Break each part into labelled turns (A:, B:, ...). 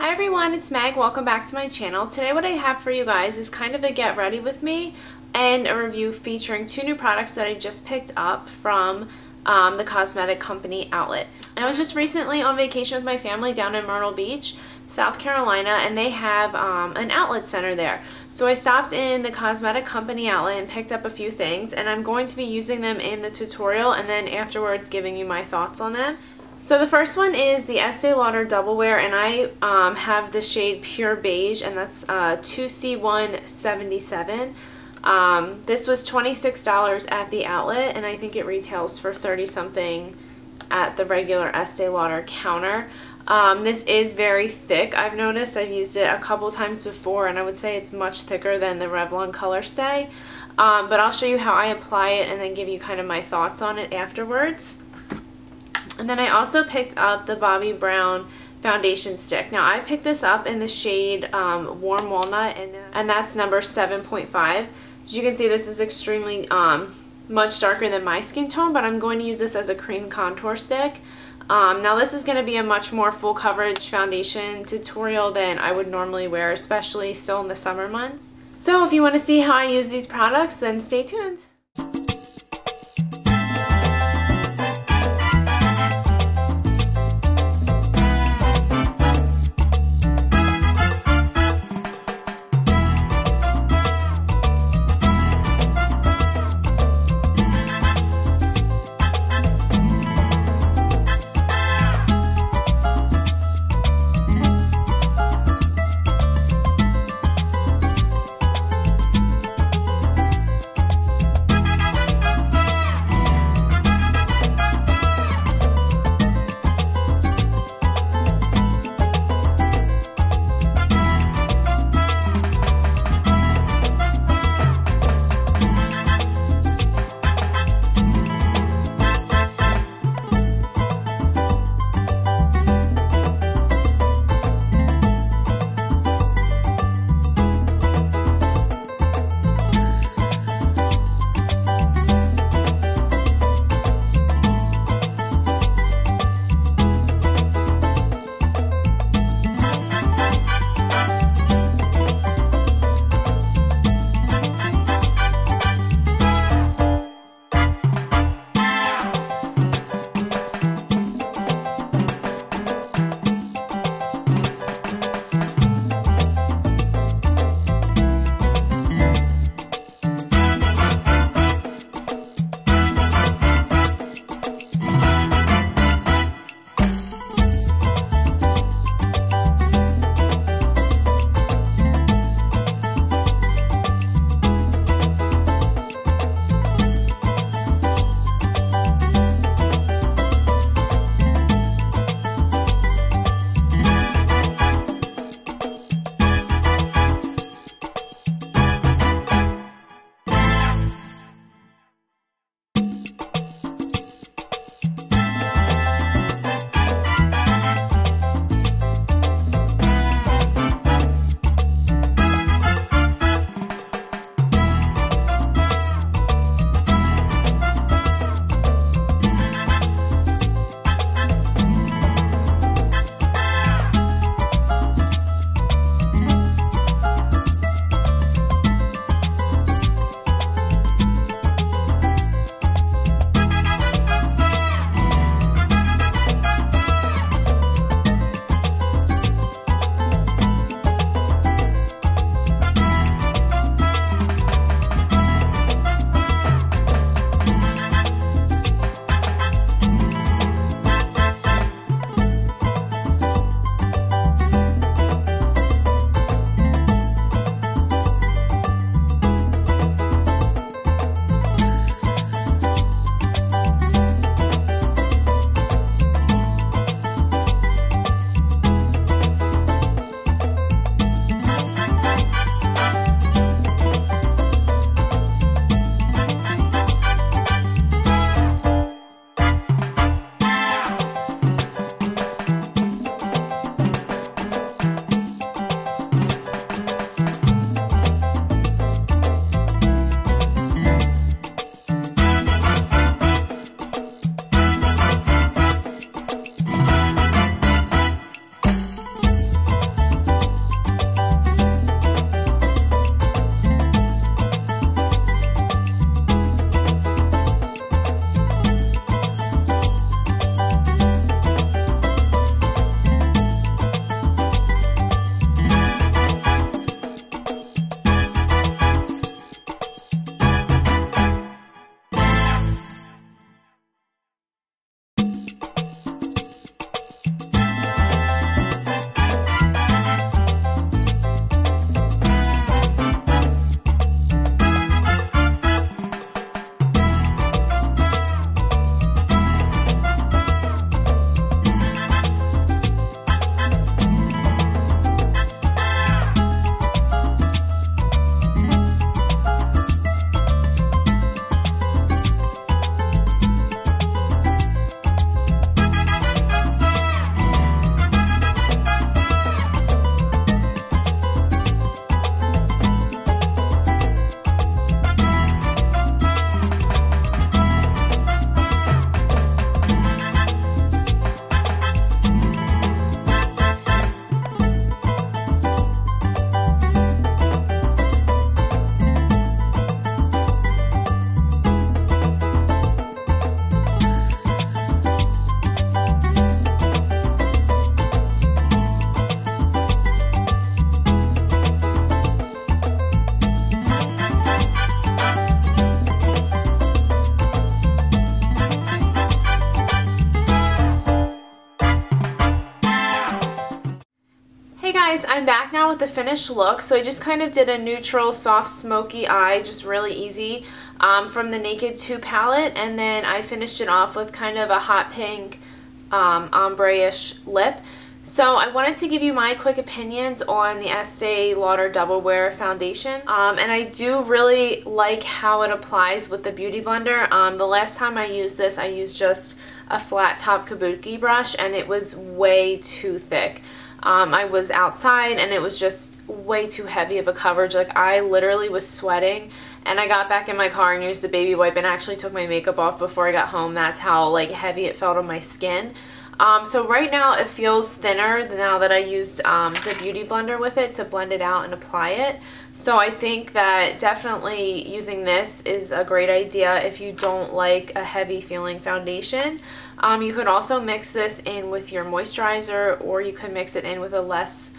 A: Hi everyone, it's Meg. Welcome back to my channel. Today what I have for you guys is kind of a get ready with me and a review featuring two new products that I just picked up from the cosmetic company outlet. I was just recently on vacation with my family down in Myrtle Beach, South Carolina, and they have an outlet center there. So I stopped in the cosmetic company outlet and picked up a few things, and I'm going to be using them in the tutorial and then afterwards giving you my thoughts on them. So the first one is the Estee Lauder Double Wear, and I have the shade Pure Beige, and that's 2C177. This was $26 at the outlet, and I think it retails for 30 something at the regular Estee Lauder counter. This is very thick. I've noticed. I've used it a couple times before, and I would say it's much thicker than the Revlon Color Stay. But I'll show you how I apply it and then give you kind of my thoughts on it afterwards. And then I also picked up the Bobbi Brown Foundation stick. Now I picked this up in the shade Warm Walnut, and that's number 7.5. As you can see, this is extremely much darker than my skin tone, but I'm going to use this as a cream contour stick. Now this is going to be a much more full coverage foundation tutorial than I would normally wear, especially still in the summer months. So if you want to see how I use these products, then stay tuned. guys, I'm back now with the finished look. So I just kind of did a neutral, soft, smoky eye, just really easy, from the Naked 2 palette, and then I finished it off with kind of a hot pink ombre-ish lip. So I wanted to give you my quick opinions on the Estee Lauder Double Wear foundation, and I do really like how it applies with the Beauty Blender. The last time I used this, I used just a flat top kabuki brush, and it was way too thick. I was outside and it was just way too heavy of a coverage. Like, I literally was sweating, and I got back in my car and used the baby wipe and actually took my makeup off before I got home. That's how like heavy it felt on my skin. So right now it feels thinner now that I used the Beauty Blender with it to blend it out and apply it. So I think that definitely using this is a great idea if you don't like a heavy feeling foundation. You could also mix this in with your moisturizer, or you could mix it in with a less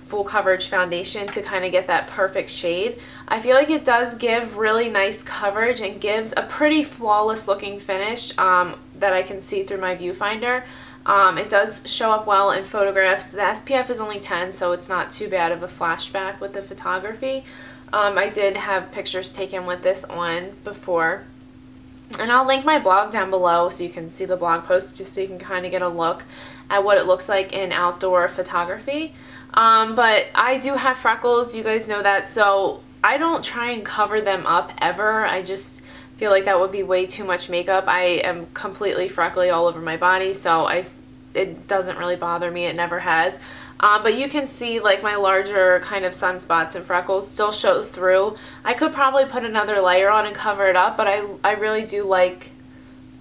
A: full coverage foundation to kind of get that perfect shade. I feel like it does give really nice coverage and gives a pretty flawless looking finish that I can see through my viewfinder. It does show up well in photographs. The SPF is only 10, so it's not too bad of a flashback with the photography. I did have pictures taken with this on before. And I'll link my blog down below so you can see the blog post, just so you can kind of get a look at what it looks like in outdoor photography. But I do have freckles, you guys know that, so I don't try and cover them up ever. I just feel like that would be way too much makeup. I am completely freckly all over my body, so it doesn't really bother me. It never has. But you can see like my larger kind of sunspots and freckles still show through. I could probably put another layer on and cover it up, but I really do like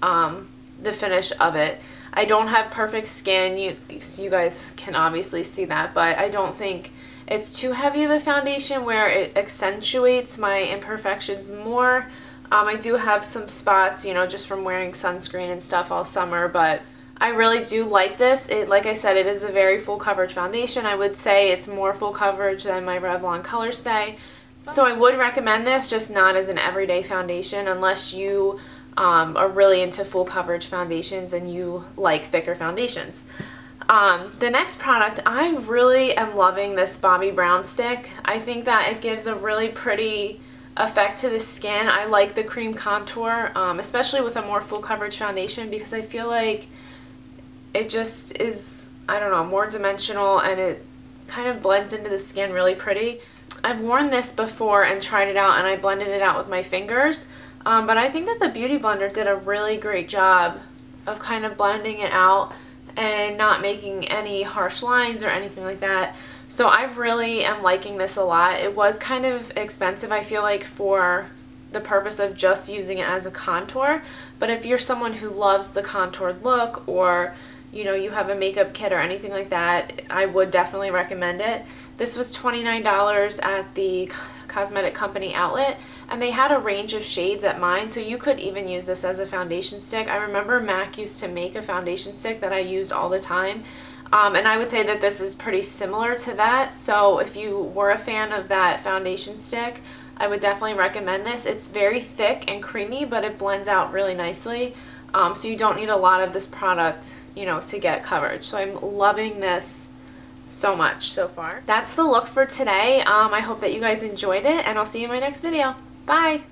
A: the finish of it. I don't have perfect skin. You guys can obviously see that, but I don't think it's too heavy of a foundation where it accentuates my imperfections more. I do have some spots, you know, just from wearing sunscreen and stuff all summer, but I really do like this. Like I said, it is a very full coverage foundation. I would say it's more full coverage than my Revlon Color Stay. So I would recommend this, just not as an everyday foundation unless you are really into full coverage foundations and you like thicker foundations. The next product, I really am loving this Bobbi Brown stick. I think that it gives a really pretty effect to the skin. I like the cream contour, especially with a more full coverage foundation, because I feel like it just is, I don't know, more dimensional, and it kind of blends into the skin really pretty. I've worn this before and tried it out, and I blended it out with my fingers, but I think that the Beauty Blender did a really great job of kind of blending it out and not making any harsh lines or anything like that. So I really am liking this a lot. It was kind of expensive, I feel like, for the purpose of just using it as a contour, but if you're someone who loves the contoured look, or you know, you have a makeup kit or anything like that, I would definitely recommend it. This was $29 at the cosmetic company outlet, and they had a range of shades at mine, so you could even use this as a foundation stick. I remember MAC used to make a foundation stick that I used all the time, and I would say that this is pretty similar to that. So if you were a fan of that foundation stick, I would definitely recommend this. It's very thick and creamy, but it blends out really nicely. So you don't need a lot of this product, you know, to get coverage. So I'm loving this so much so far. That's the look for today. I hope that you guys enjoyed it, and I'll see you in my next video. Bye!